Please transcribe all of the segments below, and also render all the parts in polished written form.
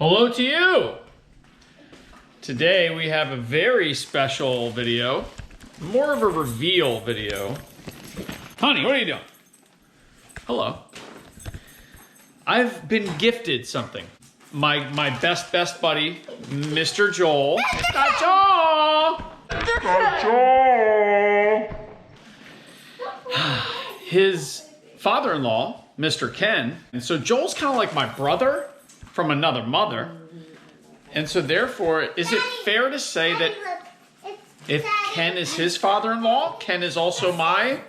Hello to you! Today we have a very special video, more of a reveal video. Honey, what are you doing? Hello. I've been gifted something. My best buddy, Mr. Joel. Mr. Joel! Mr. Joel! His father-in-law, Mr. Ken. And so Joel's kind of like my brother from another mother. And so therefore, is it fair to say that if Ken is his father-in-law, Ken is also my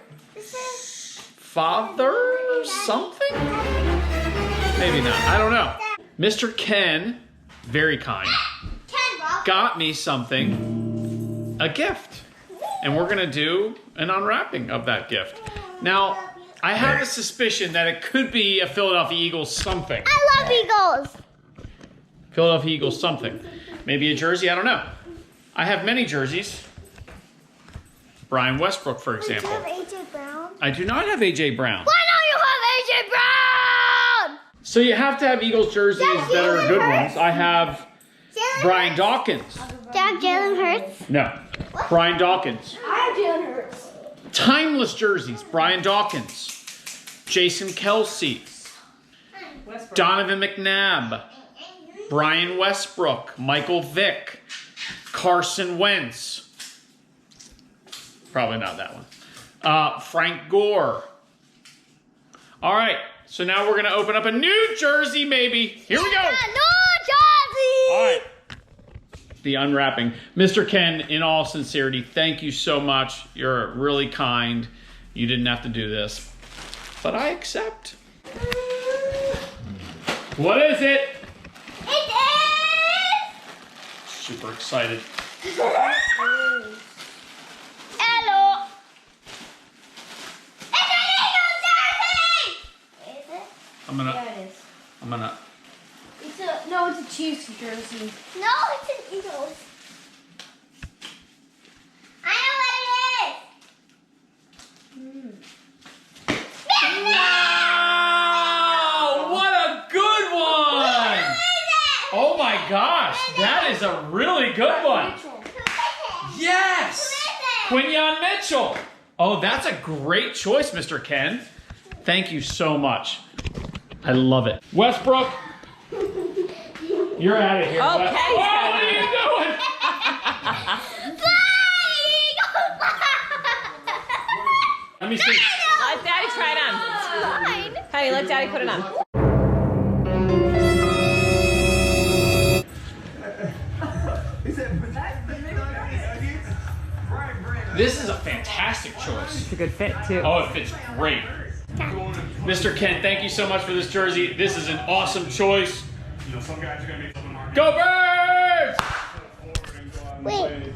father or something? Maybe not, I don't know. Mr. Ken, very kind, got me something, a gift. And we're gonna do an unwrapping of that gift. Now, I have a suspicion that it could be a Philadelphia Eagles something. I love Eagles. Philadelphia Eagles something. Maybe a jersey, I don't know. I have many jerseys. Brian Westbrook, for example. Do you have AJ Brown? I do not have AJ Brown. Why don't you have AJ Brown? So you have to have Eagles jerseys that are good ones. I have Brian Dawkins. Do you have Jalen Hurts? No. Brian Dawkins. I have Jalen Hurts. Timeless jerseys. Brian Dawkins. Jason Kelsey. Donovan McNabb. Brian Westbrook. Michael Vick. Carson Wentz. Probably not that one. Frank Gore. All right, so now we're gonna open up a new jersey, maybe. Here we go. New jersey. All right. The unwrapping. Mr. Ken, in all sincerity, thank you so much. You're really kind. You didn't have to do this, but I accept. What is it? It is. Super excited. Hello. It's an Eagles jersey. Is it? I'm gonna. Yeah, it is. It's a Chiefs jersey. No, it's an Eagles. I know what it is. Wow! What a good one! Oh my gosh, that is a really good one. Yes! Quinyon Mitchell. Oh, that's a great choice, Mr. Ken. Thank you so much. I love it. Westbrook, you're out of here. Okay. Wes. Oh, what are you doing? Let me see. Let Daddy try it on. Fine. Honey, let Daddy put it on. This is a fantastic choice. It's a good fit, too. Oh, it fits great. Mr. Ken, thank you so much for this jersey. This is an awesome choice. Go Birds! Wait,